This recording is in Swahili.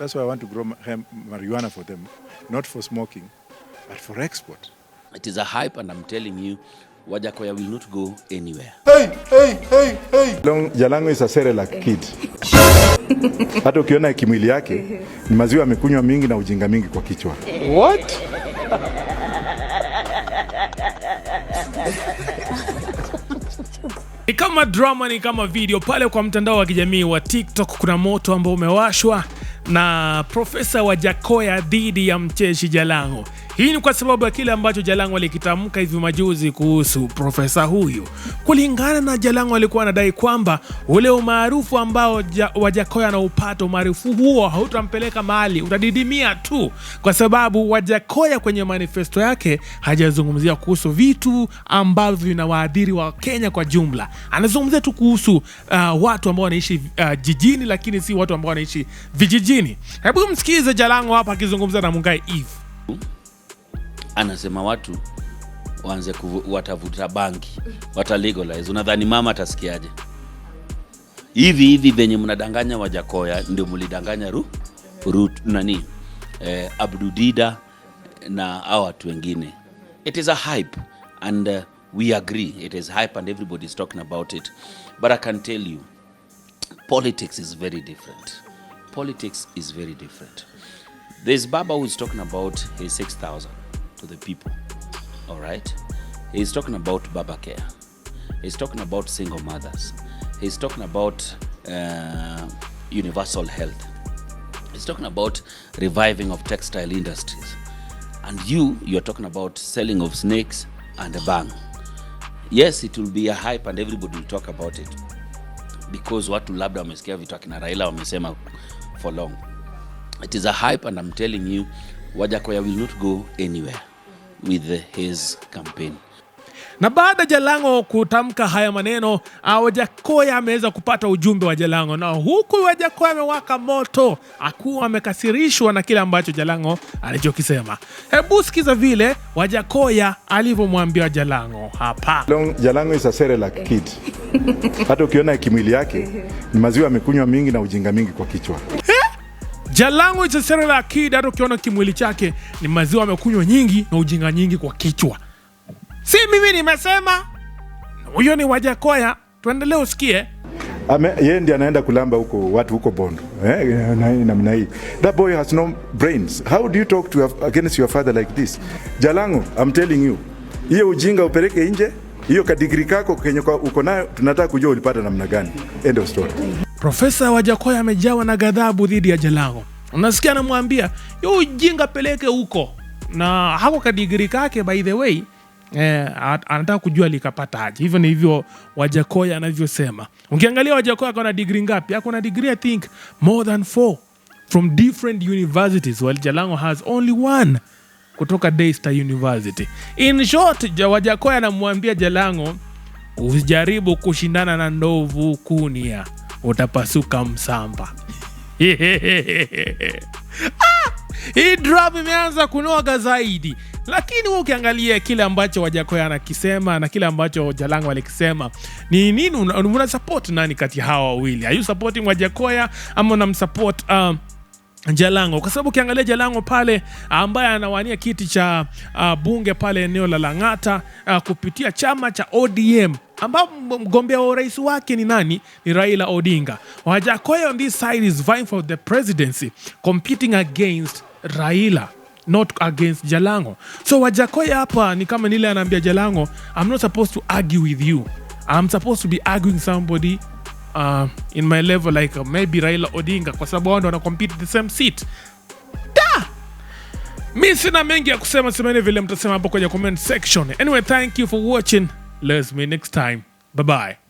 That's why I want to grow marijuana for them, not for smoking, but for export. It is a hype, and I'm telling you, Wajackoya will not go anywhere. Hey! Jalango is a Cerelac kid. Hata ukiona kimwili yake, ni maziwa amekunywa mingi na ujinga mingi kwa kichwa. What? Ni kama drama, ni kama video. Pale kwa mtandao wa kijamii wa TikTok kuna moto ambao umewashwa na Profesa Wajackoya dhidi ya mcheshi Jalango. Hii ni kwa sababu ya kile ambacho Jalango alikitamka hivi majuzi kuhusu profesa huyu. Kulingana na Jalango, alikuwa anadai kwamba ule umaarufu ambao Wajackoya anaupata, umaarufu huo hautampeleka mahali, utadidimia tu, kwa sababu Wajackoya kwenye manifesto yake hajazungumzia kuhusu vitu ambavyo vinawaadhiri wa Kenya kwa jumla. Anazungumzia tu kuhusu watu ambao wanaishi jijini, lakini si watu ambao wanaishi vijijini. Hebu msikize Jalango hapa akizungumza na Mungai Eve. Anasema watu waanze watavuta bangi, watalegalize. Unadhani mama atasikiaje? Hivi venye mnadanganya Wajackoya ndio mlidanganya Abdudida na hao watu wengine. It is a hype, and we agree it is hype and everybody is talking about it. But I can tell you, politics is very different. Politics is very different. There's Baba who is talking about his 6,000 to the people. All right? He's talking about Baba Care. He's talking about single mothers. He's talking about universal health. He's talking about reviving of textile industries. And you're talking about selling of snakes and a bang. Yes, it will be a hype and everybody will talk about it, because watu labda wamesikia vitu akina Raila wamesema for long. It is a hype, and I'm telling you, Wajackoya will not go anywhere with his campaign. Na baada Jalango kutamka haya maneno, Wajackoya ameweza kupata ujumbe wa Jalango, na huku Wajackoya amewaka moto, akuwa amekasirishwa na kile ambacho Jalango alichokisema. Hebu sikiza vile Wajackoya alivyomwambia Jalango hapa. Jalango is a Cerelac kid. Hata ukiona kimwili yake, ni maziwa amekunywa mingi na ujinga mingi kwa kichwa. Jalango is a Cerelac kid, hata ukiona kimwili chake ni maziwa amekunywa nyingi na ujinga nyingi kwa kichwa. Si mimi nimesema, huyo ni Wajackoya. Tuendelee usikie. Yeye ndiye anaenda kulamba huko watu huko Bondo. Namna hii. That boy has no brains. How do you talk against your father like this? Jalango, I'm telling you. Hiyo ujinga upeleke nje. Hiyo kadigri kako kenye uko nayo tunataka kujua ulipata namna gani. End of story. Profesa Wajackoya amejawa na ghadhabu dhidi ya Jalango. Unasikia anamwambia, "Hiyo ujinga peleke huko." Na hako kadigri kake, by the way, anataka kujua likapata aje. Hivyo ni hivyo Wajackoya anavyosema. Ukiangalia Wajackoya akona degree ngapi? Akona degree I think more than 4 from different universities, while Jalango has only 1 kutoka Daystar University. In short, Wajackoya anamwambia Jalango, usijaribu kushindana na ndovu kunia, utapasuka msamba. Hii drop imeanza kunoga zaidi. Lakini wewe ukiangalia kile ambacho Wajackoya anakisema na kile ambacho Jalango alikisema, ni nini una support nani kati hawa wawili? Are you supporting Wajackoya ama unamsupport Jalango? Kwa sababu ukiangalia Jalango pale ambaye anawania kiti cha bunge pale eneo la Lang'ata kupitia chama cha ODM, ambapo mgombea wa urais wake ni nani? Ni Raila Odinga. Wajackoya on this side is vying for the presidency, competing against Raila, not against Jalango. So Wajackoya hapa ni kama nile anaambia Jalango, I'm not supposed to argue with you. I'm supposed to be arguing somebody in my level, like maybe Raila Odinga, kwa sababu wao wana compete the same seat. Mimi sina mengi ya kusema, semeni vile mtasema hapo kwenye comment section. Anyway, thank you for watching. Let's meet next time. Bye bye.